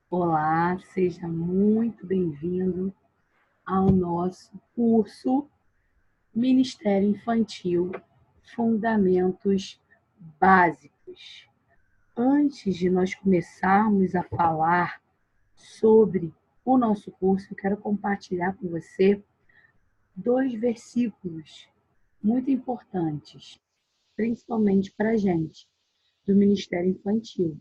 Olá, seja muito bem-vindo ao nosso curso Ministério Infantil Fundamentos Básicos. Antes de nós começarmos a falar sobre o nosso curso, eu quero compartilhar com você dois versículos muito importantes, principalmente para a gente, do Ministério Infantil.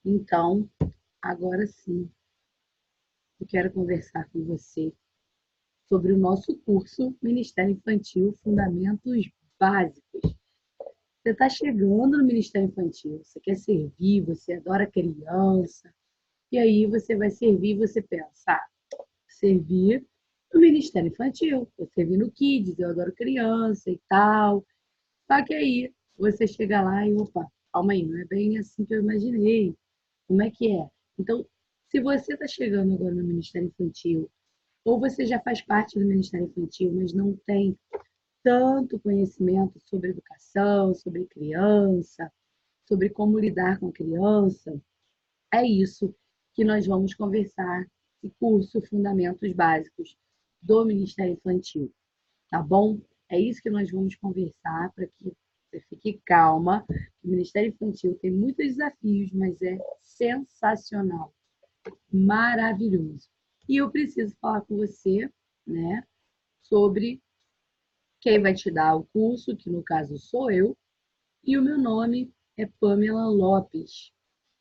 Então, agora sim, eu quero conversar com você sobre o nosso curso Ministério Infantil Fundamentos Básicos. Você está chegando no Ministério Infantil, você quer servir, você adora criança, e aí você vai servir e você pensa, servir no Ministério Infantil, eu servir no Kids, eu adoro criança e tal. Só que aí você chega lá e, opa, calma aí, não é bem assim que eu imaginei. Como é que é? Então, se você está chegando agora no Ministério Infantil, ou você já faz parte do Ministério Infantil, mas não tem tanto conhecimento sobre educação, sobre criança, sobre como lidar com a criança, é isso que nós vamos conversar no curso Fundamentos Básicos do Ministério Infantil, tá bom? É isso que nós vamos conversar para que você fique calma. O Ministério Infantil tem muitos desafios, mas é sensacional, maravilhoso. E eu preciso falar com você, né, sobre quem vai te dar o curso, que no caso sou eu, e o meu nome é Pamela Lopes.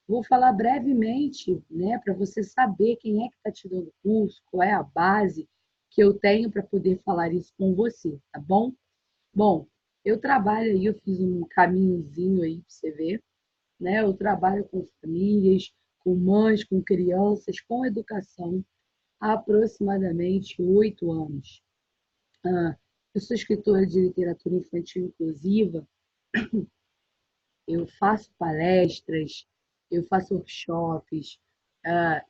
Vou falar brevemente, né, para você saber quem é que está te dando o curso, qual é a base que eu tenho para poder falar isso com você, tá bom? Bom, eu trabalho aí, eu fiz um caminhozinho aí para você ver, né? Eu trabalho com famílias, com mães, com crianças, com educação há aproximadamente 8 anos. Eu sou escritora de literatura infantil inclusiva, eu faço palestras, eu faço workshops,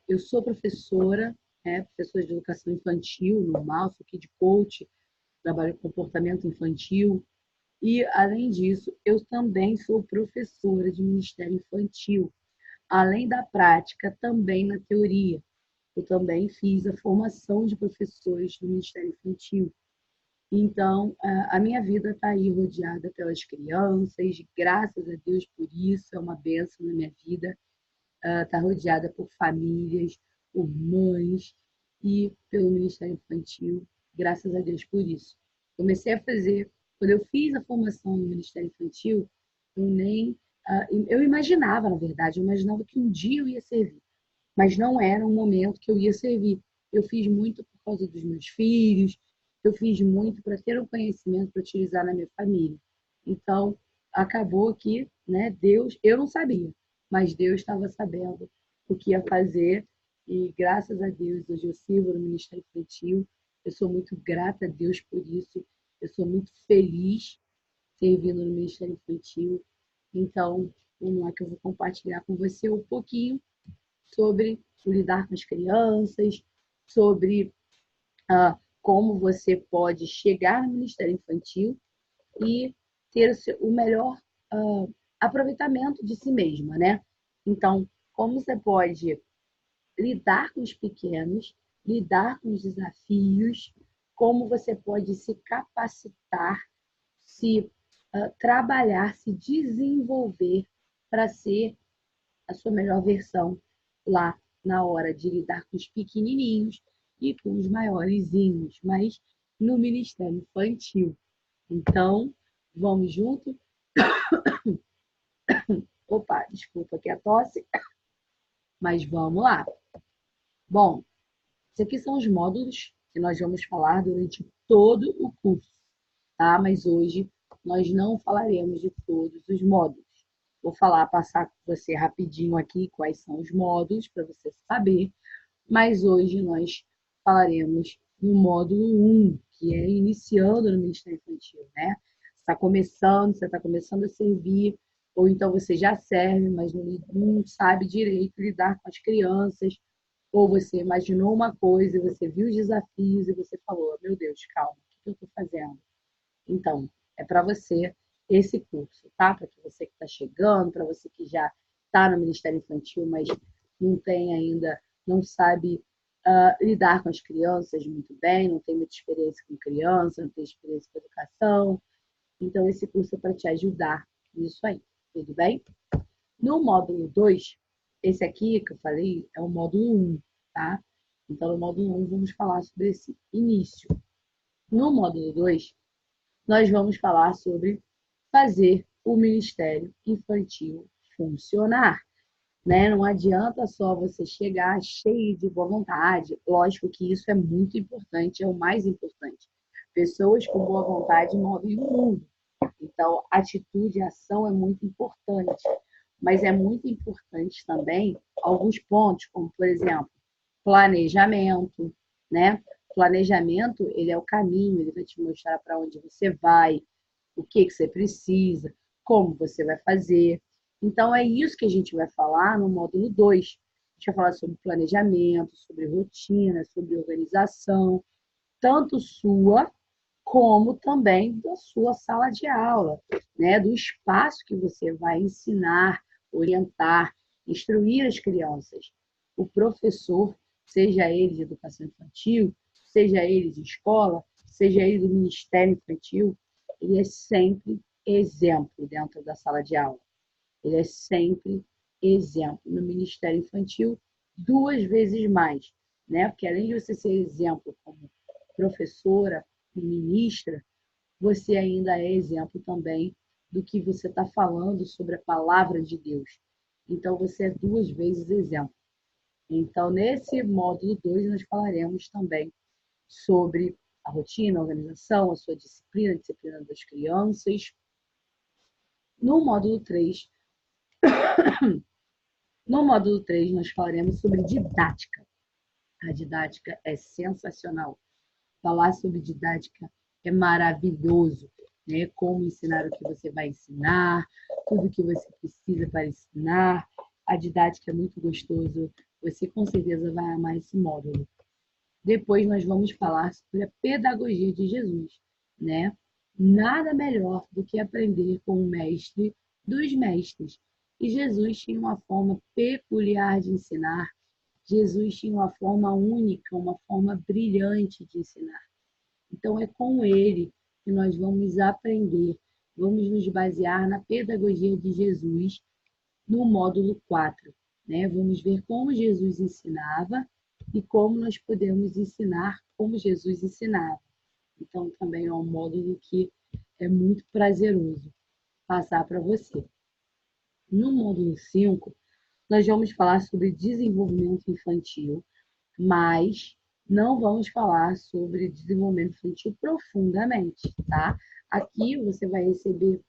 eu sou professora, né, professora de educação infantil normal, sou aqui de coach, trabalho com comportamento infantil e, além disso, eu também sou professora de Ministério Infantil, além da prática, também na teoria. Eu também fiz a formação de professores do Ministério Infantil. Então, a minha vida está aí rodeada pelas crianças, graças a Deus por isso, é uma bênção na minha vida. Está rodeada por famílias, por mães e pelo Ministério Infantil, graças a Deus por isso. Comecei a fazer, quando eu fiz a formação no Ministério Infantil, eu nem. Eu imaginava, na verdade, eu imaginava que um dia eu ia servir, mas não era um momento que eu ia servir. Eu fiz muito por causa dos meus filhos, eu fiz muito para ter um conhecimento para utilizar na minha família. Então, acabou que, né, Deus, eu não sabia, mas Deus estava sabendo o que ia fazer e graças a Deus hoje eu sirvo no Ministério Infantil. Eu sou muito grata a Deus por isso. Eu sou muito feliz servindo no Ministério Infantil. Então, vamos lá que eu vou compartilhar com você um pouquinho sobre lidar com as crianças, sobre como você pode chegar no Ministério Infantil e ter o melhor aproveitamento de si mesma, né? Então, como você pode lidar com os pequenos, lidar com os desafios, como você pode se capacitar, se trabalhar, se desenvolver para ser a sua melhor versão lá na hora de lidar com os pequenininhos e com os maiorzinhos, mas no Ministério Infantil. Então, vamos junto? Opa, desculpa aqui a tosse. Mas vamos lá. Bom, esses aqui são os módulos que nós vamos falar durante todo o curso, tá? Mas hoje nós não falaremos de todos os módulos. Vou passar com você rapidinho aqui quais são os módulos para você saber, mas hoje nós falaremos no módulo 1, que é iniciando no Ministério Infantil, né? Você está começando a servir, ou então você já serve, mas não sabe direito lidar com as crianças, ou você imaginou uma coisa, você viu os desafios e você falou, meu Deus, calma, o que eu estou fazendo? Então, é para você esse curso, tá? Para você que está chegando, para você que já está no Ministério Infantil, mas não tem ainda, não sabe lidar com as crianças muito bem, não tem muita experiência com criança, não tem experiência com educação. Então, esse curso é para te ajudar nisso aí, tudo bem? No módulo 2, esse aqui que eu falei é o módulo 1, tá? Então, no módulo 1, vamos falar sobre esse início. No módulo 2, nós vamos falar sobre fazer o Ministério Infantil funcionar, né? Não adianta só você chegar cheio de boa vontade. Lógico que isso é muito importante, é o mais importante. Pessoas com boa vontade movem o mundo. Então, atitude e ação é muito importante. Mas é muito importante também alguns pontos, como, por exemplo, planejamento, né? Planejamento, ele é o caminho, ele vai te mostrar para onde você vai, o que você precisa, como você vai fazer. Então, é isso que a gente vai falar no módulo 2. A gente vai falar sobre planejamento, sobre rotina, sobre organização, tanto sua como também da sua sala de aula, né? Do espaço que você vai ensinar, orientar, instruir as crianças. O professor, seja ele de educação infantil, seja ele de escola, seja ele do Ministério Infantil, ele é sempre exemplo dentro da sala de aula. Ele é sempre exemplo. No Ministério Infantil, 2 vezes mais, né? Porque além de você ser exemplo como professora e ministra, você ainda é exemplo também do que você está falando sobre a palavra de Deus. Então, você é 2 vezes exemplo. Então, nesse módulo 2, nós falaremos também sobre a rotina, a organização, a sua disciplina, a disciplina das crianças. No módulo 3, nós falaremos sobre didática. A didática é sensacional. Falar sobre didática é maravilhoso, né? Como ensinar o que você vai ensinar, tudo que você precisa para ensinar. A didática é muito gostoso. Você com certeza vai amar esse módulo. Depois nós vamos falar sobre a pedagogia de Jesus, né? Nada melhor do que aprender com o mestre dos mestres. E Jesus tinha uma forma peculiar de ensinar. Jesus tinha uma forma única, uma forma brilhante de ensinar. Então é com ele que nós vamos aprender, vamos nos basear na pedagogia de Jesus no módulo 4, né? Vamos ver como Jesus ensinava e como nós podemos ensinar como Jesus ensinava. Então, também é um módulo que é muito prazeroso passar para você. No módulo 5, nós vamos falar sobre desenvolvimento infantil, mas não vamos falar sobre desenvolvimento infantil profundamente, tá? Aqui você vai receber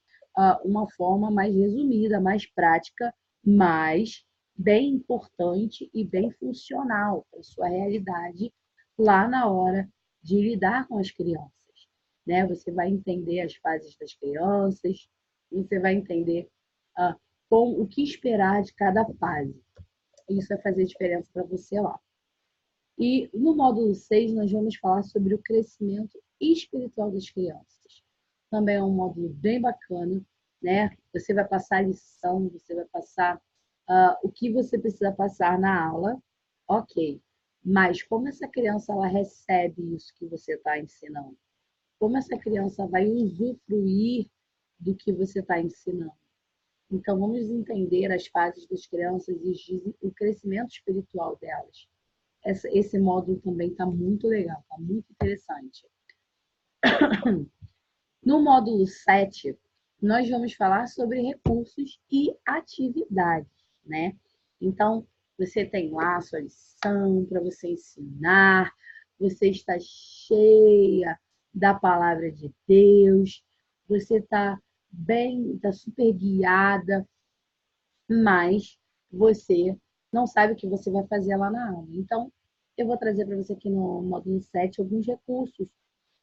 uma forma mais resumida, mais prática, mas bem importante e bem funcional para a sua realidade lá na hora de lidar com as crianças, né? Você vai entender as fases das crianças, você vai entender com o que esperar de cada fase. Isso vai fazer diferença para você lá. E no módulo 6, nós vamos falar sobre o crescimento espiritual das crianças. Também é um módulo bem bacana, né? Você vai passar a lição, você vai passar o que você precisa passar na aula, ok. Mas como essa criança ela recebe isso que você está ensinando? Como essa criança vai usufruir do que você está ensinando? Então, vamos entender as fases das crianças e o crescimento espiritual delas. Esse módulo também está muito legal, está muito interessante. No módulo 7, nós vamos falar sobre recursos e atividades, né? Então, Você tem lá a sua lição para você ensinar, você está cheia da palavra de Deus, você está bem, está super guiada, mas você não sabe o que você vai fazer lá na aula. Então, eu vou trazer para você aqui no módulo 7 alguns recursos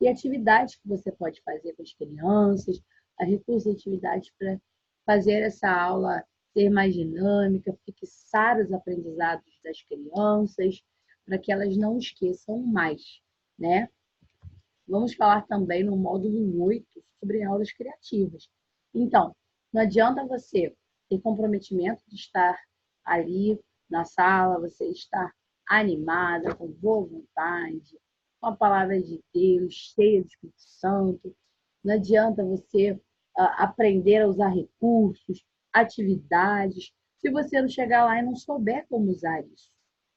e atividades que você pode fazer com as crianças, recursos e atividades para fazer essa aula ser mais dinâmica, fixar os aprendizados das crianças, para que elas não esqueçam mais, né? Vamos falar também no módulo 8 sobre aulas criativas. Então, não adianta você ter comprometimento de estar ali na sala, você estar animada, com boa vontade, com a palavra de Deus, cheia do Espírito Santo. Não adianta você aprender a usar recursos, atividades, se você não chegar lá e não souber como usar isso,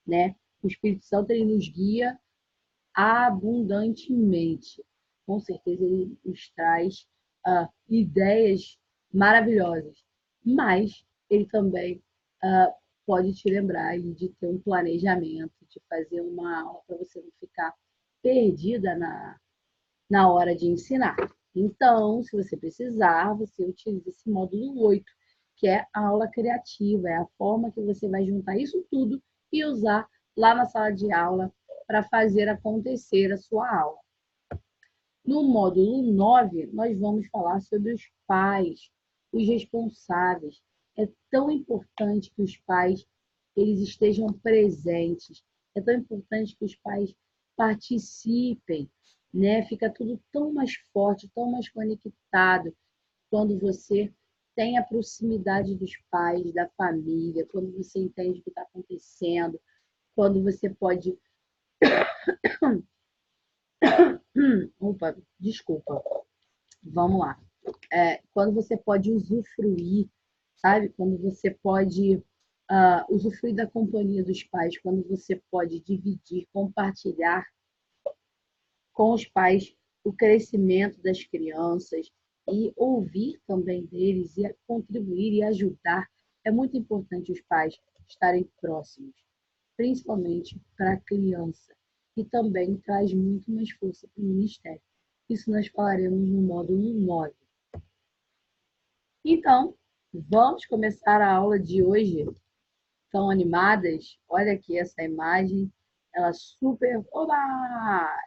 né? O Espírito Santo ele nos guia abundantemente. Com certeza ele nos traz ideias maravilhosas, mas ele também pode te lembrar de ter um planejamento, de fazer uma aula para você não ficar perdida na hora de ensinar. Então, se você precisar, você utiliza esse módulo 8, que é a aula criativa, é a forma que você vai juntar isso tudo e usar lá na sala de aula para fazer acontecer a sua aula. No módulo 9, nós vamos falar sobre os pais, os responsáveis. É tão importante que os pais eles estejam presentes. É tão importante que os pais participem, né? Fica tudo tão mais forte, tão mais conectado quando você tem a proximidade dos pais, da família, quando você entende o que está acontecendo, quando você pode Opa, desculpa. Vamos lá. Quando você pode usufruir, sabe? Quando você pode usufruir da companhia dos pais, quando você pode dividir, compartilhar com os pais o crescimento das crianças e ouvir também deles e contribuir e ajudar. É muito importante os pais estarem próximos, principalmente para a criança, e também traz muito mais força para o ministério. Isso nós falaremos no módulo 9. Então, vamos começar a aula de hoje. Estão animadas? Olha aqui essa imagem, ela super... Oba!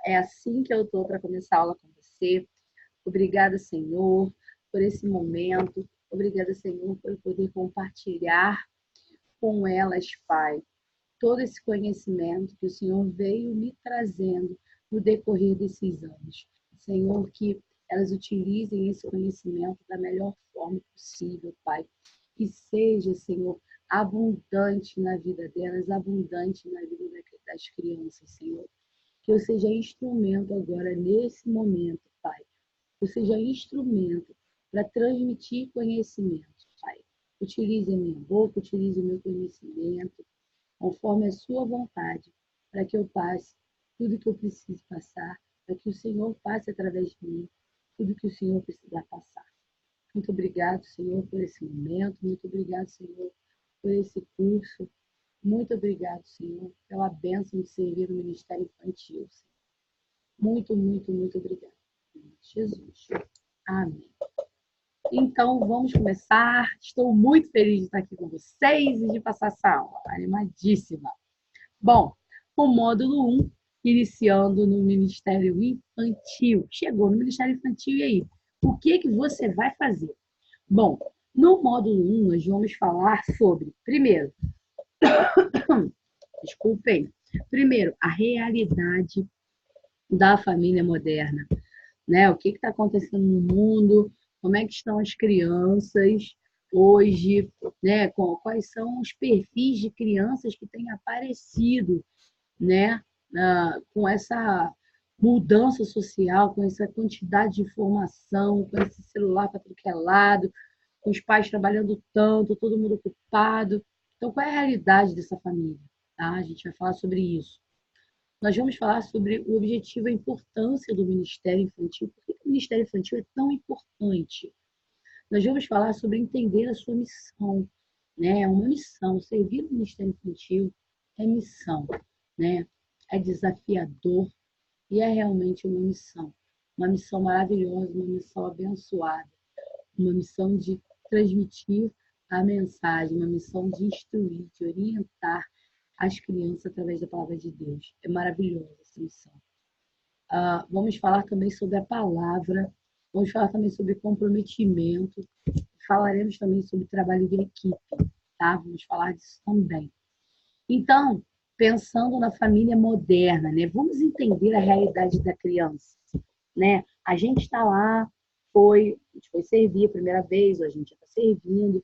É assim que eu estou para começar a aula com você. Obrigada, Senhor, por esse momento. Obrigada, Senhor, por poder compartilhar com elas, Pai, todo esse conhecimento que o Senhor veio me trazendo no decorrer desses anos. Senhor, que elas utilizem esse conhecimento da melhor forma possível, Pai. Que seja, Senhor, abundante na vida delas, abundante na vida das crianças, Senhor. Que eu seja instrumento agora, nesse momento, Pai. Que eu seja instrumento para transmitir conhecimento, Pai. Utilize a minha boca, utilize o meu conhecimento, conforme a sua vontade, para que eu passe tudo que eu preciso passar, para que o Senhor passe através de mim tudo que o Senhor precisar passar. Muito obrigado, Senhor, por esse momento. Muito obrigado, Senhor, por esse curso. Muito obrigado, Senhor, pela bênção de servir no Ministério Infantil. Senhor. Muito, muito, muito obrigado. Em nome de Jesus. Amém. Então, vamos começar. Estou muito feliz de estar aqui com vocês e de passar essa aula. Animadíssima. Bom, o módulo 1, iniciando no Ministério Infantil. Chegou no Ministério Infantil e aí? O que você vai fazer? Bom, no módulo 1, nós vamos falar sobre, primeiro, desculpem, primeiro, a realidade da família moderna, né? O que está acontecendo no mundo, como é que estão as crianças hoje, né? Quais são os perfis de crianças que têm aparecido, né? Com essa mudança social, com essa quantidade de informação, com esse celular para tudo que é lado, com os pais trabalhando tanto, todo mundo ocupado. Então, qual é a realidade dessa família? Tá? A gente vai falar sobre isso. Nós vamos falar sobre o objetivo e a importância do Ministério Infantil. Por que o Ministério Infantil é tão importante? Nós vamos falar sobre entender a sua missão. né? É uma missão. Servir no Ministério Infantil é missão, né? É desafiador e é realmente uma missão. Uma missão maravilhosa, uma missão abençoada, uma missão de transmitir a mensagem, uma missão de instruir, de orientar as crianças através da palavra de Deus. É maravilhosa essa missão. Vamos falar também sobre a palavra, vamos falar também sobre comprometimento, falaremos também sobre trabalho de equipe, tá? Vamos falar disso também. Então, pensando na família moderna, né? Vamos entender a realidade da criança, né? A gente está lá, a gente foi servir a primeira vez, ou a gente está servindo,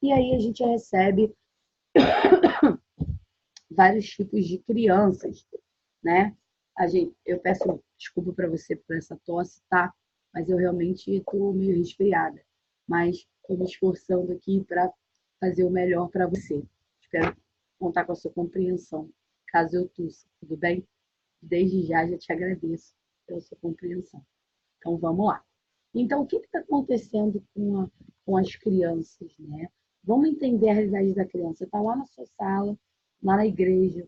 e aí a gente recebe vários tipos de crianças, né? Eu peço desculpa para você por essa tosse, tá? Mas eu realmente estou meio resfriada. Mas estou me esforçando aqui para fazer o melhor para você. Espero contar com a sua compreensão, caso eu tussa, tudo bem? Desde já te agradeço pela sua compreensão. Então vamos lá. Então, o que está acontecendo com as crianças, né? Vamos entender a realidade da criança. Você está lá na sua sala, lá na igreja,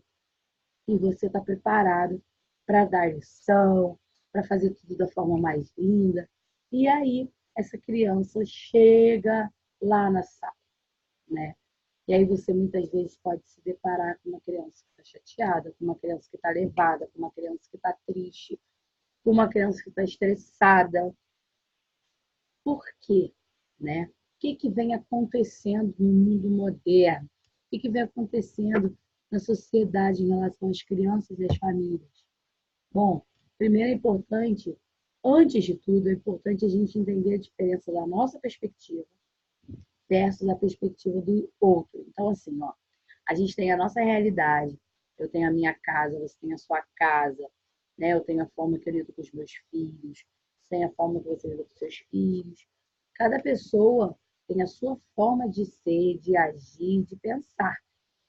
e você está preparado para dar lição, para fazer tudo da forma mais linda. E aí, essa criança chega lá na sala, né? E aí você muitas vezes pode se deparar com uma criança que está chateada, com uma criança que está levada, com uma criança que está triste, com uma criança que está estressada. Por quê? Né? O que vem acontecendo no mundo moderno? O que vem acontecendo na sociedade em relação às crianças e às famílias? Bom, primeiro é importante, antes de tudo, é importante a gente entender a diferença da nossa perspectiva versus a perspectiva do outro. Então, assim, ó, a gente tem a nossa realidade, eu tenho a minha casa, você tem a sua casa, né? Eu tenho a forma que eu lido com os meus filhos, você tem a forma que você lida com os seus filhos. Cada pessoa tem a sua forma de ser, de agir, de pensar.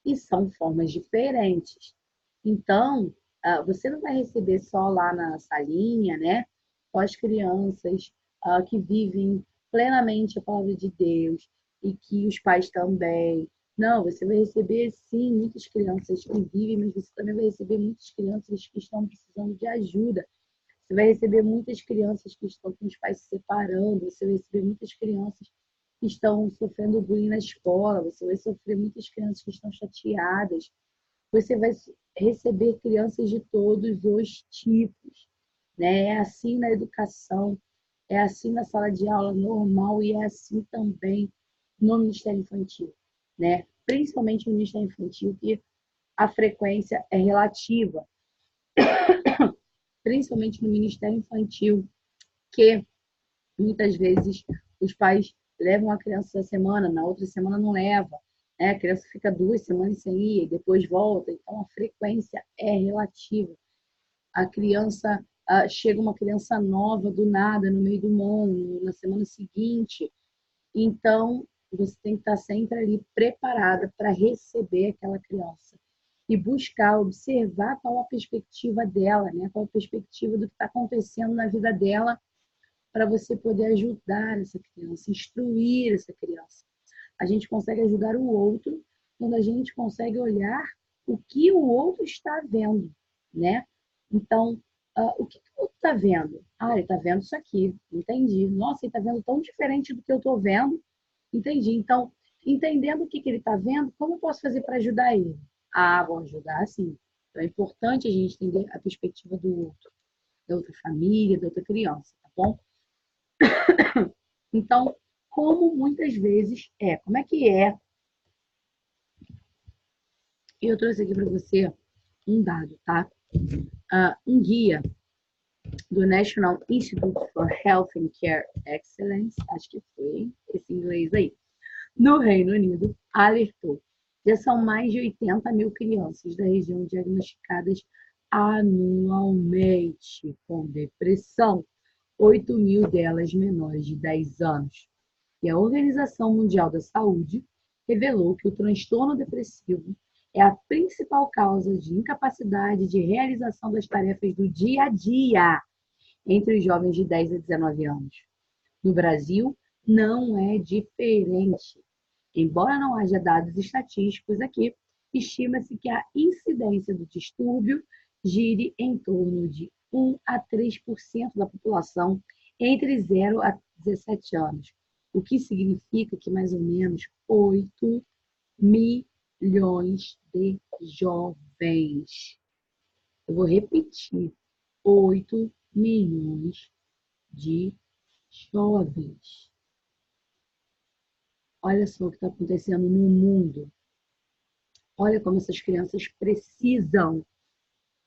E são formas diferentes. Então, você não vai receber só lá na salinha, né? Só as crianças que vivem plenamente a palavra de Deus e que os pais também. Não, você vai receber, sim, muitas crianças que vivem, mas você também vai receber muitas crianças que estão precisando de ajuda. Você vai receber muitas crianças que estão com os pais se separando, você vai receber muitas crianças que estão sofrendo bullying na escola, você vai sofrer muitas crianças que estão chateadas, você vai receber crianças de todos os tipos, né? É assim na educação, é assim na sala de aula normal e é assim também no Ministério Infantil, né? Principalmente no Ministério Infantil, que a frequência é relativa, principalmente no Ministério Infantil, que muitas vezes os pais levam a criança essa semana, na outra semana não leva, né? A criança fica 2 semanas sem ir, depois volta, então a frequência é relativa. A criança, chega uma criança nova do nada, no meio do ano, na semana seguinte, então você tem que estar sempre ali preparada para receber aquela criança e buscar, observar qual a perspectiva dela, né? Qual a perspectiva do que está acontecendo na vida dela, para você poder ajudar essa criança, instruir essa criança. A gente consegue ajudar o outro quando a gente consegue olhar o que o outro está vendo, né? Então, o que o outro está vendo? Ah, ele está vendo isso aqui, entendi. Nossa, ele está vendo tão diferente do que eu estou vendo, entendi. Então, entendendo o que ele está vendo, como eu posso fazer para ajudar ele? Ah, vou ajudar sim. Então, é importante a gente entender a perspectiva do outro, da outra família, da outra criança, tá bom? Então, como muitas vezes é? Como é que é? Eu trouxe aqui para você um dado, tá? Um guia do National Institute for Health and Care Excellence, acho que foi esse inglês aí, no Reino Unido, alertou. Já são mais de 80 mil crianças da região diagnosticadas anualmente com depressão, 8 mil delas menores de 10 anos. E a Organização Mundial da Saúde revelou que o transtorno depressivo é a principal causa de incapacidade de realização das tarefas do dia a dia entre os jovens de 10 a 19 anos. No Brasil, não é diferente. Embora não haja dados estatísticos aqui, estima-se que a incidência do distúrbio gire em torno de 1 a 3% da população entre 0 a 17 anos, o que significa que mais ou menos 8 milhões de jovens. Eu vou repetir: 8 milhões de jovens. Olha só o que está acontecendo no mundo. Olha como essas crianças precisam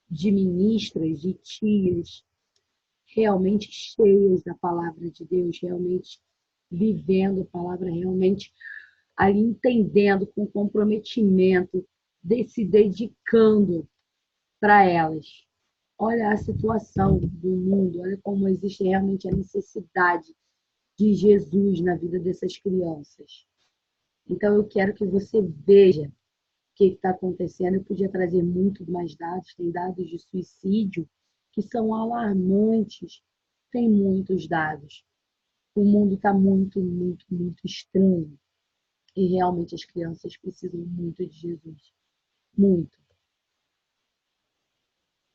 de ministras, de tias realmente cheias da palavra de Deus, realmente vivendo a palavra, realmente ali entendendo com comprometimento, se dedicando para elas. Olha a situação do mundo, olha como existe realmente a necessidade de Jesus na vida dessas crianças. Então eu quero que você veja o que está acontecendo. Eu podia trazer muito mais dados, tem dados de suicídio que são alarmantes, tem muitos dados. O mundo está muito, muito, muito estranho. E realmente as crianças precisam muito de Jesus. Muito.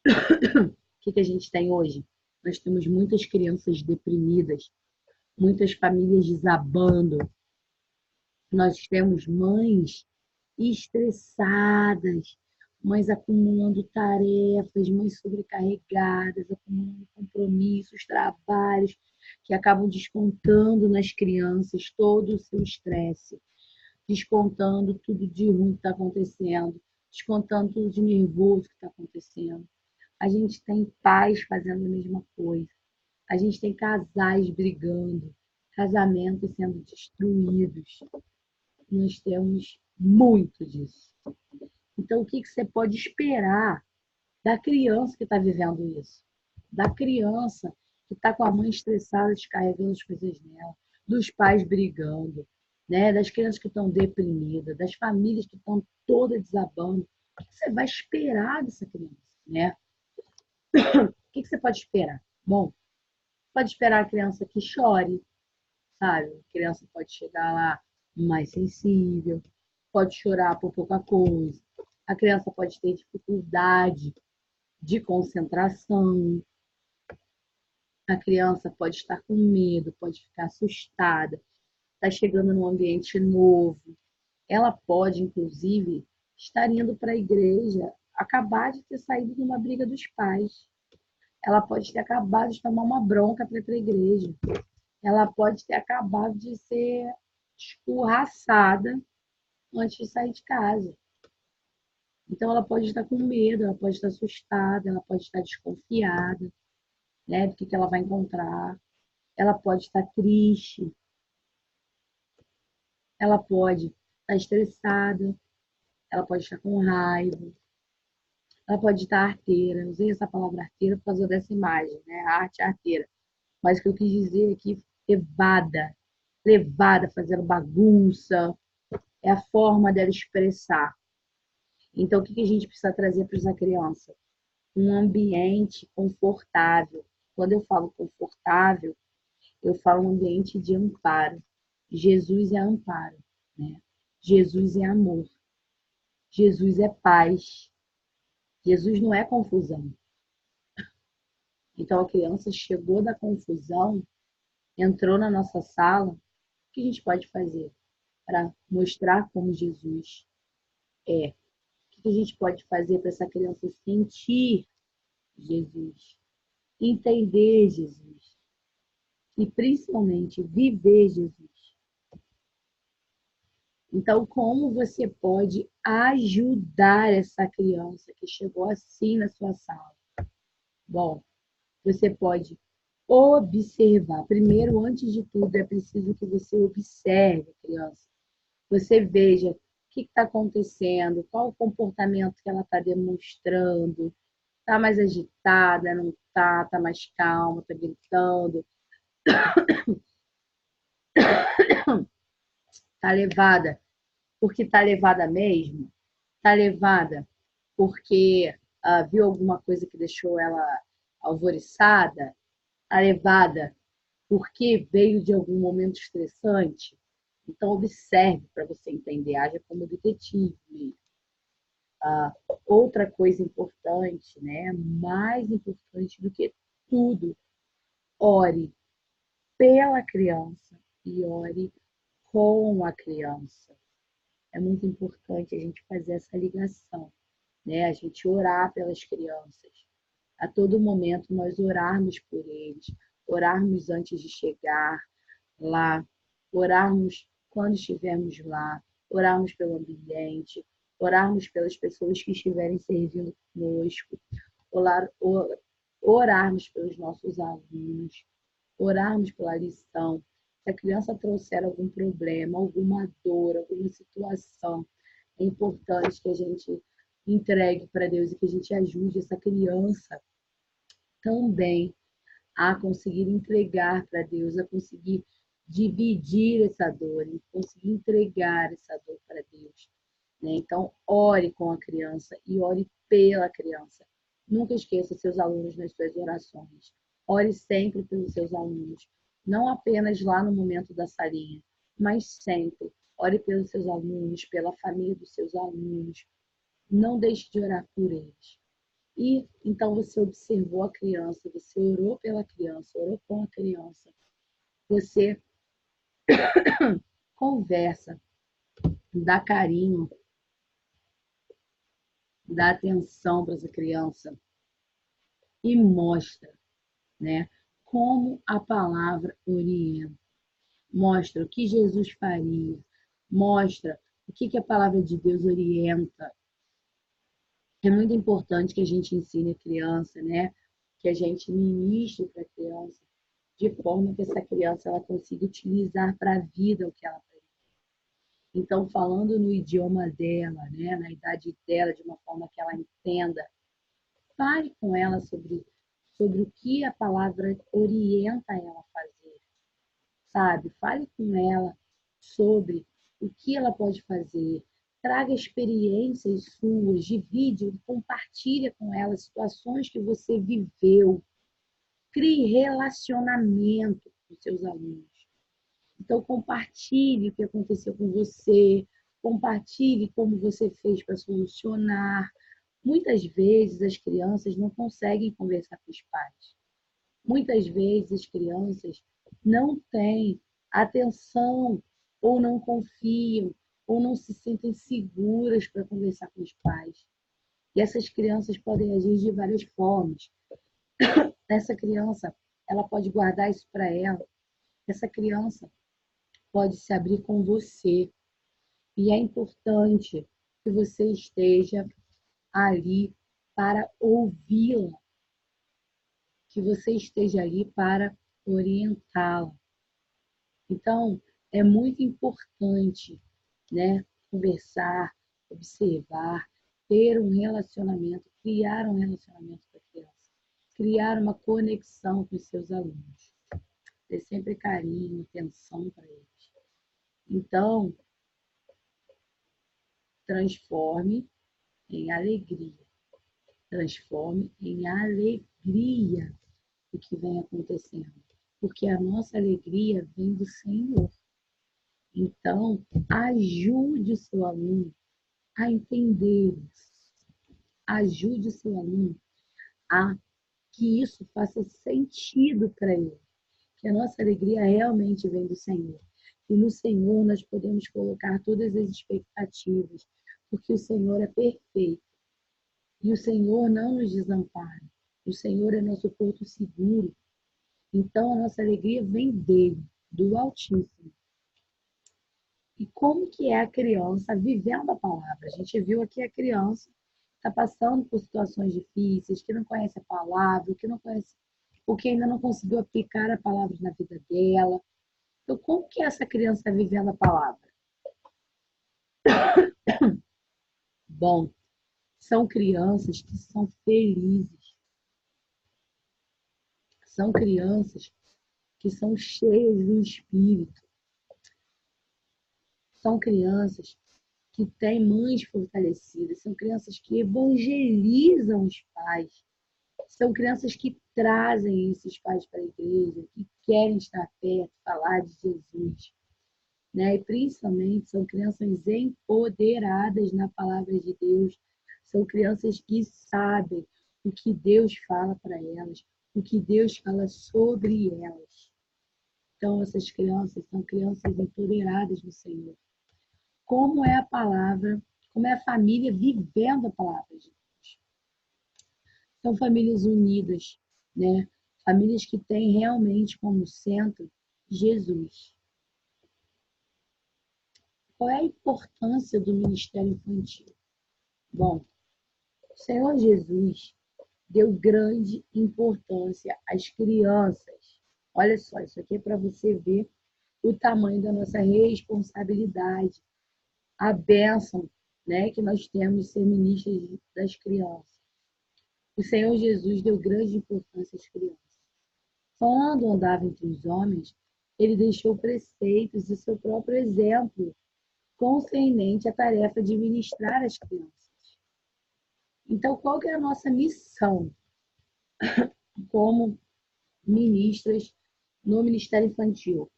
O que a gente tem hoje? Nós temos muitas crianças deprimidas, muitas famílias desabando. Nós temos mães estressadas, mães acumulando tarefas, mães sobrecarregadas, acumulando compromissos, trabalhos, que acabam descontando nas crianças todo o seu estresse, descontando tudo de ruim que está acontecendo, descontando tudo de nervoso que está acontecendo. A gente tem pais fazendo a mesma coisa. A gente tem casais brigando, casamentos sendo destruídos. Nós temos muito disso. Então, o que você pode esperar da criança que está vivendo isso? Da criança que está com a mãe estressada, descarregando as coisas nela, dos pais brigando, né? Das crianças que estão deprimidas, das famílias que estão todas desabando. O que você vai esperar dessa criança, né? O que você pode esperar? Bom, pode esperar a criança que chore, sabe? A criança pode chegar lá mais sensível, pode chorar por pouca coisa. A criança pode ter dificuldade de concentração. A criança pode estar com medo, pode ficar assustada, está chegando num ambiente novo. Ela pode, inclusive, estar indo para a igreja, acabar de ter saído de uma briga dos pais. Ela pode ter acabado de tomar uma bronca para ir para a igreja. Ela pode ter acabado de ser escorraçada antes de sair de casa. Então, ela pode estar com medo, ela pode estar assustada, ela pode estar desconfiada, né, do que ela vai encontrar. Ela pode estar triste, ela pode estar estressada, ela pode estar com raiva, ela pode estar arteira. Eu usei essa palavra arteira por causa dessa imagem, né? A arte arteira. Mas o que eu quis dizer aqui, levada, fazendo bagunça, é a forma dela expressar. Então, o que a gente precisa trazer para essa criança? Um ambiente confortável. Quando eu falo confortável, eu falo um ambiente de amparo. Jesus é amparo, né? Jesus é amor. Jesus é paz. Jesus não é confusão. Então, a criança chegou da confusão, entrou na nossa sala. O que a gente pode fazer para mostrar como Jesus é? O que a gente pode fazer para essa criança sentir Jesus, entender Jesus e principalmente viver Jesus? Então, como você pode ajudar essa criança que chegou assim na sua sala? Bom, você pode observar. Primeiro, antes de tudo, é preciso que você observe a criança. Você veja o que está acontecendo, qual o comportamento que ela está demonstrando. Está mais agitada, não está? Está mais calma, está gritando? Está levada porque está levada mesmo? Está levada porque viu alguma coisa que deixou ela alvoriçada? Está levada porque veio de algum momento estressante? Então, observe para você entender, haja como detetive mesmo. Outra coisa importante, né? Mais importante do que tudo, ore pela criança e ore com a criança. É muito importante a gente fazer essa ligação, né? A gente orar pelas crianças. A todo momento nós orarmos por eles, orarmos antes de chegar lá, orarmos quando estivermos lá, orarmos pelo ambiente, orarmos pelas pessoas que estiverem servindo conosco, orarmos pelos nossos alunos, orarmos pela lição. Se a criança trouxer algum problema, alguma dor, alguma situação, é importante que a gente entregue para Deus e que a gente ajude essa criança também a conseguir entregar para Deus, a conseguir dividir essa dor, a conseguir entregar essa dor para Deus, né? Então, ore com a criança e ore pela criança. Nunca esqueça seus alunos nas suas orações. Ore sempre pelos seus alunos, não apenas lá no momento da salinha, mas sempre. Ore pelos seus alunos, pela família dos seus alunos. Não deixe de orar por eles. E então você observou a criança, você orou pela criança, orou com a criança, você conversa, dá carinho, dá atenção para essa criança e mostra, né, como a palavra orienta. Mostra o que Jesus faria, mostra o que a palavra de Deus orienta. É muito importante que a gente ensine a criança, né, que a gente ministre para a criança de forma que essa criança ela consiga utilizar para a vida o que ela aprende. Então, falando no idioma dela, né, na idade dela, de uma forma que ela entenda, fale com ela sobre o que a palavra orienta ela a fazer, sabe? Fale com ela sobre o que ela pode fazer. Traga experiências suas, divide, compartilha com ela situações que você viveu. Crie relacionamento com seus alunos. Então, compartilhe o que aconteceu com você, compartilhe como você fez para solucionar. Muitas vezes as crianças não conseguem conversar com os pais. Muitas vezes as crianças não têm atenção, ou não confiam, ou não se sentem seguras para conversar com os pais. E essas crianças podem agir de várias formas. Essa criança, ela pode guardar isso para ela. Essa criança pode se abrir com você. E é importante que você esteja ali para ouvi-la, que você esteja ali para orientá-la. Então, é muito importante, né, conversar, observar, ter um relacionamento, criar um relacionamento com a criança, criar uma conexão com os seus alunos, ter sempre carinho, atenção para eles. Então, transforme em alegria. Transforme em alegria o que vem acontecendo. Porque a nossa alegria vem do Senhor. Então, ajude o seu aluno a entender isso. Ajude o seu aluno a que isso faça sentido para ele. Que a nossa alegria realmente vem do Senhor. E no Senhor nós podemos colocar todas as expectativas, porque o Senhor é perfeito. E o Senhor não nos desampara. O Senhor é nosso porto seguro. Então, a nossa alegria vem dele, do Altíssimo. E como que é a criança vivendo a palavra? A gente viu aqui a criança está passando por situações difíceis, que não conhece a palavra, que não conhece, ou que ainda não conseguiu aplicar a palavra na vida dela. Então, como que é essa criança está vivendo a palavra? Bom, são crianças que são felizes. São crianças que são cheias do Espírito. São crianças que têm mães fortalecidas. São crianças que evangelizam os pais. São crianças que trazem esses pais para a igreja, que querem estar perto, falar de Jesus. né? E principalmente são crianças empoderadas na palavra de Deus, são crianças que sabem o que Deus fala para elas, o que Deus fala sobre elas. Então, essas crianças são crianças empoderadas do Senhor. Como é a palavra, como é a família vivendo a palavra de Deus. São famílias unidas, né? Famílias que têm realmente como centro Jesus. Qual é a importância do ministério infantil? Bom, o Senhor Jesus deu grande importância às crianças. Olha só, isso aqui é para você ver o tamanho da nossa responsabilidade, a bênção, né, que nós temos de ser ministros das crianças. O Senhor Jesus deu grande importância às crianças. Quando andava entre os homens, ele deixou preceitos e seu próprio exemplo concernente à tarefa de ministrar às crianças. Então, qual que é a nossa missão como ministras no Ministério Infantil?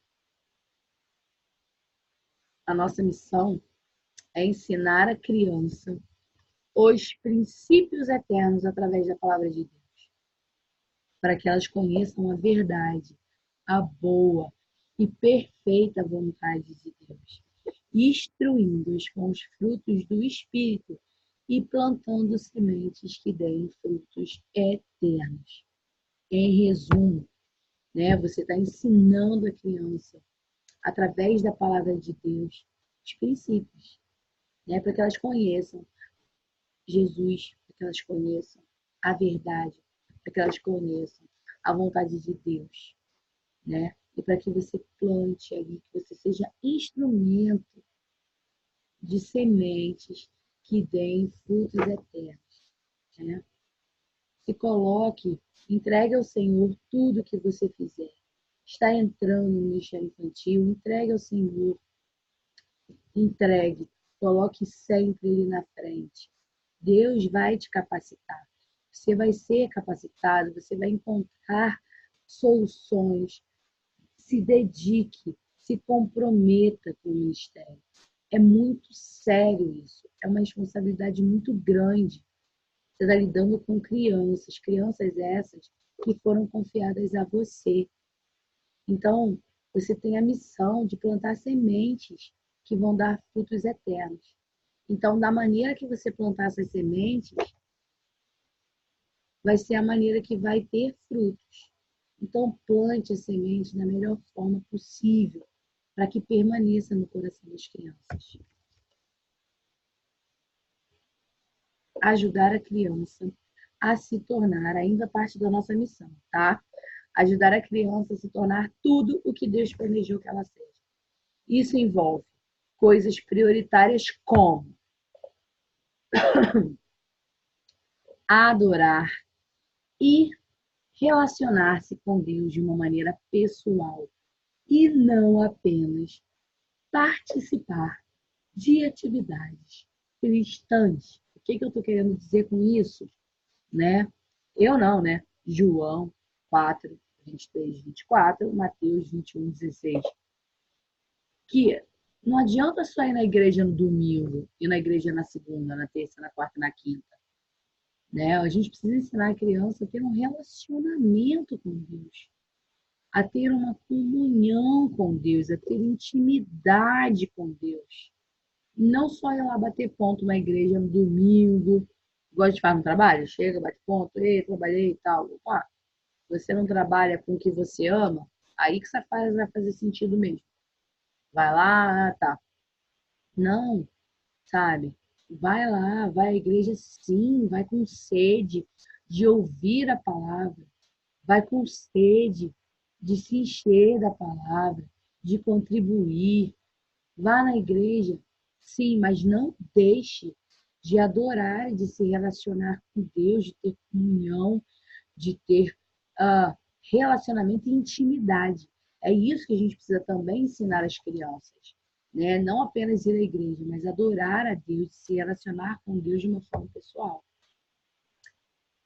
A nossa missão é ensinar a criança os princípios eternos através da palavra de Deus, para que elas conheçam a verdade, a boa e perfeita vontade de Deus, instruindo-os com os frutos do Espírito e plantando sementes que deem frutos eternos. Em resumo, né, você está ensinando a criança, através da palavra de Deus, os princípios, né, para que elas conheçam Jesus, para que elas conheçam a verdade, para que elas conheçam a vontade de Deus, né? E para que você plante ali, que você seja instrumento de sementes que deem frutos eternos, né? Se coloque, entregue ao Senhor tudo que você fizer. Está entrando no ministério infantil, entregue ao Senhor, entregue, coloque sempre Ele na frente. Deus vai te capacitar. Você vai ser capacitado, você vai encontrar soluções. Se dedique, se comprometa com o ministério. É muito sério isso. É uma responsabilidade muito grande. Você está lidando com crianças essas que foram confiadas a você. Então, você tem a missão de plantar sementes que vão dar frutos eternos. Então, da maneira que você plantar essas sementes, vai ser a maneira que vai ter frutos. Então, plante a semente da melhor forma possível, para que permaneça no coração das crianças. Ajudar a criança a se tornar, ainda parte da nossa missão, tá? Ajudar a criança a se tornar tudo o que Deus planejou que ela seja. Isso envolve coisas prioritárias como adorar e relacionar-se com Deus de uma maneira pessoal e não apenas participar de atividades cristãs. O que eu estou querendo dizer com isso? Né? Eu não, né? João 4, 23, 24, Mateus 21, 16. Que não adianta só ir na igreja no domingo, ir na igreja na segunda, na terça, na quarta, na quinta. Né? A gente precisa ensinar a criança a ter um relacionamento com Deus, a ter uma comunhão com Deus, a ter intimidade com Deus. Não só ir lá bater ponto na igreja no domingo, gosta de fazer no trabalho, chega, bate ponto, ei, trabalhei e tal. Opa, você não trabalha com o que você ama, aí que essa fase vai fazer sentido mesmo. Vai lá, tá. Não, sabe? Vai lá, vai à igreja sim, vai com sede de ouvir a palavra, vai com sede de se encher da palavra, de contribuir. Vá na igreja, sim, mas não deixe de adorar, de se relacionar com Deus, de ter comunhão, de ter relacionamento e intimidade. É isso que a gente precisa também ensinar às crianças, né? Não apenas ir à igreja, mas adorar a Deus, se relacionar com Deus de uma forma pessoal.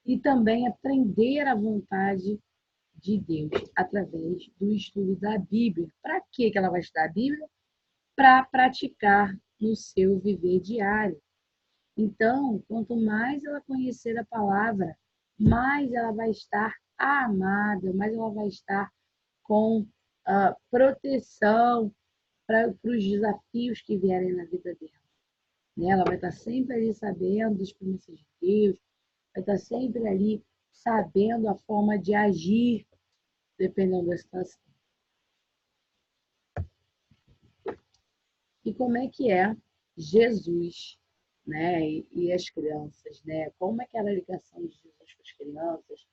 E também aprender a vontade de Deus através do estudo da Bíblia. Para que ela vai estudar a Bíblia? para praticar no seu viver diário. Então, quanto mais ela conhecer a palavra, mais ela vai estar amada, mais ela vai estar com proteção para os desafios que vierem na vida dela. Né? Ela vai estar sempre ali sabendo das promessas de Deus, vai estar sempre ali sabendo a forma de agir, dependendo da situação. E como é que é Jesus, né? E as crianças, né? Como é que era a ligação de Jesus com as crianças?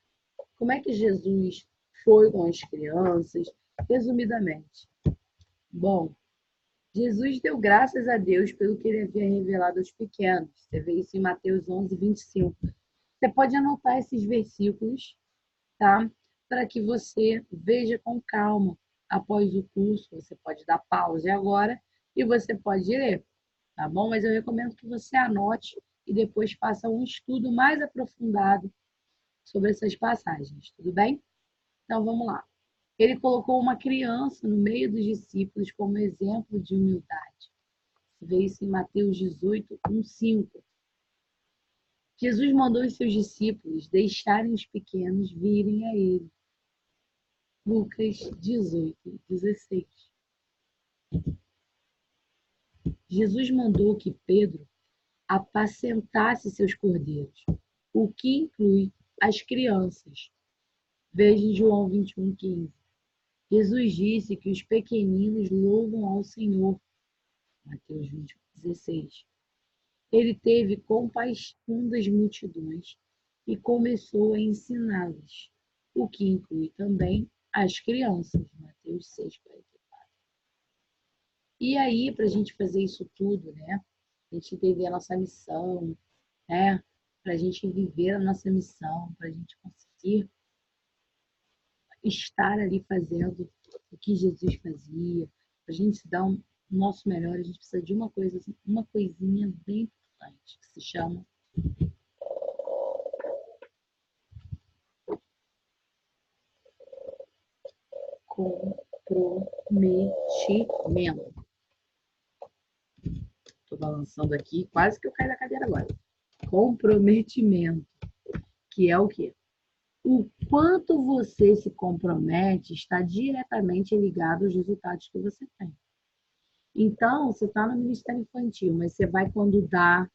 Como é que Jesus foi com as crianças? Resumidamente. Bom, Jesus deu graças a Deus pelo que ele havia revelado aos pequenos. Você vê isso em Mateus 11, 25. Você pode anotar esses versículos, tá? Para que você veja com calma. Após o curso, você pode dar pausa agora e você pode ler, tá bom? Mas eu recomendo que você anote e depois faça um estudo mais aprofundado sobre essas passagens, tudo bem? Então vamos lá. Ele colocou uma criança no meio dos discípulos como exemplo de humildade. Vê isso em Mateus 18, 1, 5. Jesus mandou os seus discípulos deixarem os pequenos virem a ele. Lucas 18, 16. Jesus mandou que Pedro apacentasse seus cordeiros, o que inclui as crianças. Veja em João 21, 15. Jesus disse que os pequeninos louvam ao Senhor. Mateus 20, 16. Ele teve compaixão das multidões e começou a ensiná-las, o que inclui também as crianças. Mateus 6, 44. E aí, para a gente fazer isso tudo, né? A gente entender a nossa missão, né? Para a gente viver a nossa missão, para a gente conseguir estar ali fazendo o que Jesus fazia, para a gente dar o nosso melhor, a gente precisa de uma coisa, uma coisinha bem importante, que se chama comprometimento. Estou balançando aqui, quase que eu caio da cadeira agora. Comprometimento, que é o quê? O quanto você se compromete está diretamente ligado aos resultados que você tem. Então, você está no Ministério Infantil, mas você vai quando dá,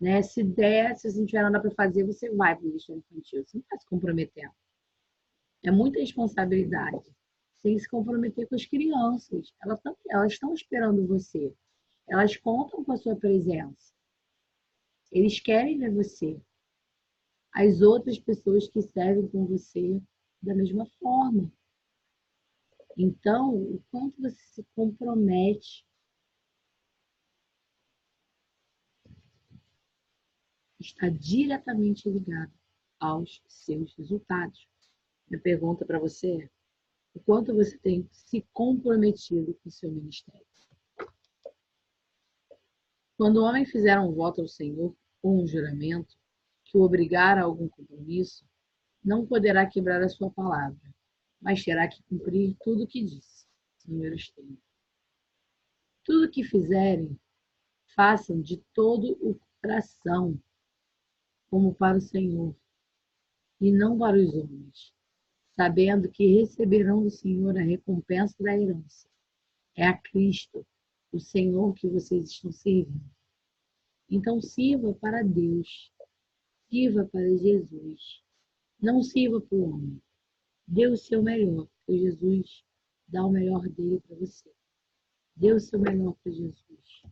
né? Se der, se você não tiver nada para fazer, você vai para o Ministério Infantil. Você não está se comprometendo. É muita responsabilidade. Você tem que se comprometer com as crianças. Elas estão esperando você. Elas contam com a sua presença. Eles querem ver você. As outras pessoas que servem com você da mesma forma. Então, o quanto você se compromete está diretamente ligado aos seus resultados. Minha pergunta para você é: o quanto você tem se comprometido com o seu ministério? Quando o homem fizer um voto ao Senhor ou um juramento que o obrigar a algum compromisso, não poderá quebrar a sua palavra, mas terá que cumprir tudo o que disse. Números 30. Tudo o que fizerem, façam de todo o coração, como para o Senhor, e não para os homens, sabendo que receberão do Senhor a recompensa da herança. É a Cristo, o Senhor, que vocês estão servindo. Então sirva para Deus, sirva para Jesus, não sirva para o homem. Dê o seu melhor, porque Jesus dá o melhor dele para você. Dê o seu melhor para Jesus.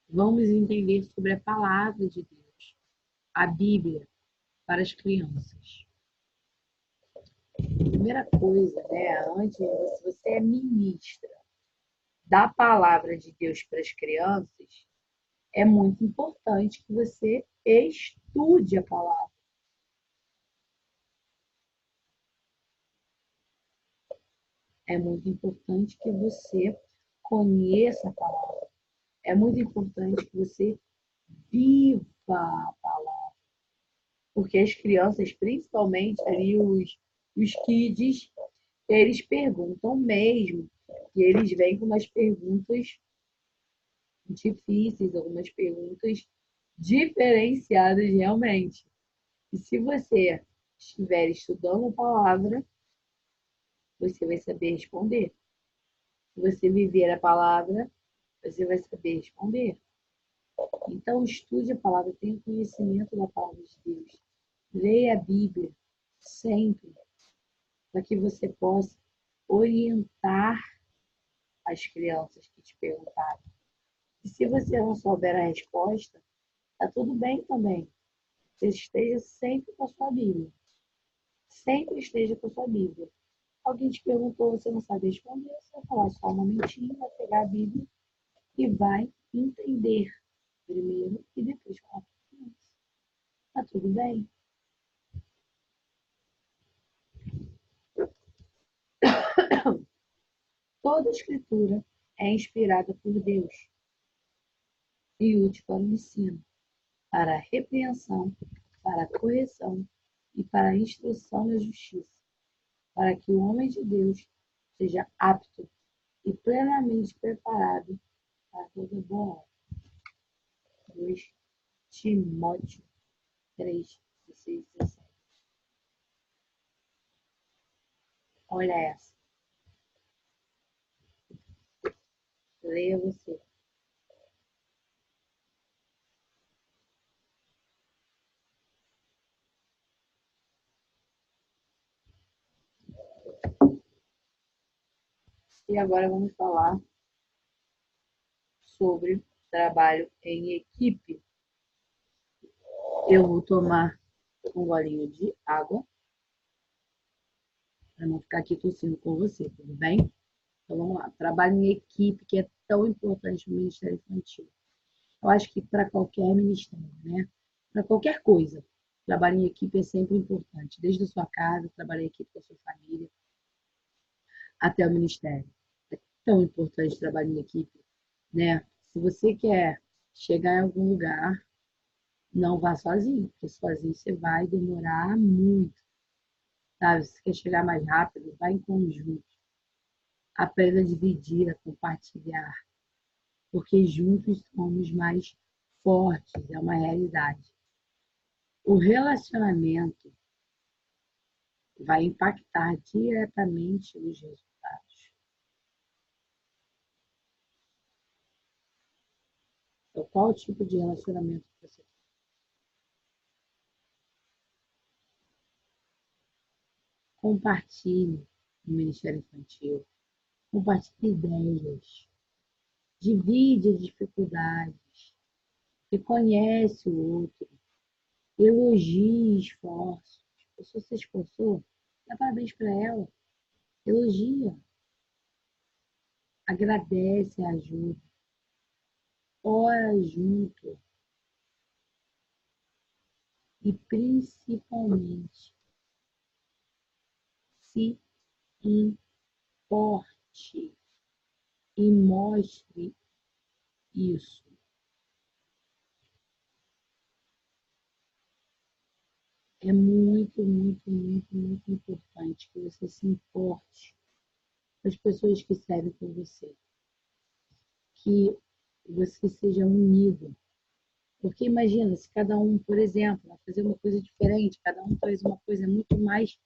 Vamos entender sobre a palavra de Deus, a Bíblia, para as crianças. Primeira coisa, né? Antes, se você é ministra da palavra de Deus para as crianças, é muito importante que você estude a palavra. É muito importante que você conheça a palavra. É muito importante que você viva a palavra. Porque as crianças, principalmente ali os kids, Eles perguntam mesmo, e eles vêm com umas perguntas difíceis, algumas perguntas diferenciadas realmente. E se você estiver estudando a palavra, você vai saber responder. Se você viver a palavra, você vai saber responder. Então, estude a palavra, tenha conhecimento da palavra de Deus. Leia a Bíblia sempre, para que você possa orientar as crianças que te perguntarem. E se você não souber a resposta, está tudo bem também. Você esteja sempre com a sua Bíblia. Sempre esteja com a sua Bíblia. Alguém te perguntou, você não sabe responder, você vai falar só um momentinho, vai pegar a Bíblia e vai entender primeiro e depois falar para a criança. Está tudo bem? Toda escritura é inspirada por Deus e útil para o ensino, para a repreensão, para a correção e para a instrução na justiça, para que o homem de Deus seja apto e plenamente preparado para toda boa obra. 2 Timóteo 3, 16, 17. Olha essa. Leia você. E agora vamos falar sobre trabalho em equipe. Eu vou tomar um golinho de água para não ficar aqui tossindo com você, tudo bem? Então vamos lá. Trabalho em equipe, que é tão importante no Ministério Infantil. Eu acho que para qualquer ministério, né? Para qualquer coisa, trabalho em equipe é sempre importante. Desde a sua casa, trabalhar em equipe com a sua família, até o ministério. É tão importante trabalhar em equipe, né? Se você quer chegar em algum lugar, não vá sozinho, porque sozinho você vai demorar muito, sabe? Se você quer chegar mais rápido, vá em conjunto. Aprenda a dividir, a compartilhar, porque juntos somos mais fortes, é uma realidade. O relacionamento vai impactar diretamente os resultados. Então, qual tipo de relacionamento você tem? Compartilhe no Ministério Infantil, compartilhe ideias, divide as dificuldades, reconhece o outro, elogie esforços. A pessoa se esforçou, dá parabéns para ela, elogia, agradece a ajuda, ora junto e principalmente se importe e mostre isso. É muito, muito, muito, muito importante que você se importe com as pessoas que servem com você, que você seja unido. Porque imagina, se cada um, por exemplo, vai fazer uma coisa diferente, cada um faz uma coisa muito mais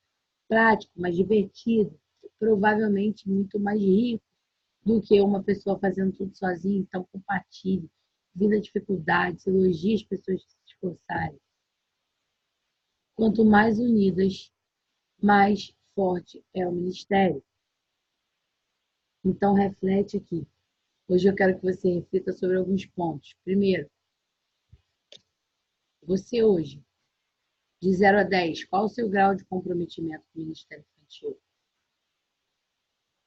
prática, mais divertida, provavelmente muito mais rico do que uma pessoa fazendo tudo sozinha. Então, compartilhe, vida dificuldades, elogie as pessoas que se esforçarem. Quanto mais unidas, mais forte é o ministério. Então, reflete aqui. Hoje eu quero que você reflita sobre alguns pontos. Primeiro, você hoje, de 0 a 10, qual o seu grau de comprometimento com o Ministério Infantil?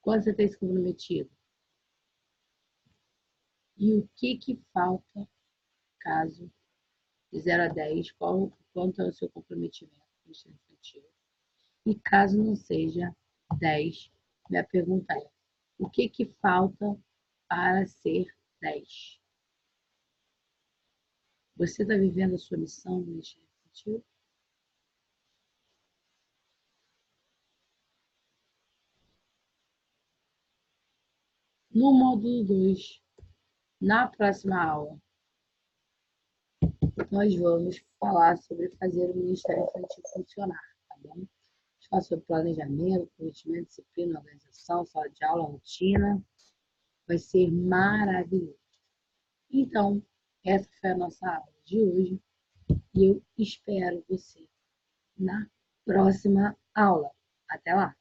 Quanto você tem se comprometido? E o que falta, caso, de 0 a 10, quanto é o seu comprometimento com o Ministério Infantil? E caso não seja 10, minha pergunta é, o que falta para ser 10? Você está vivendo a sua missão no Ministério Infantil? No módulo 2, na próxima aula, nós vamos falar sobre fazer o Ministério Infantil funcionar, tá bom? A gente fala sobre planejamento, comprometimento, disciplina, organização, sala de aula, rotina. Vai ser maravilhoso. Então, essa foi a nossa aula de hoje e eu espero você na próxima aula. Até lá!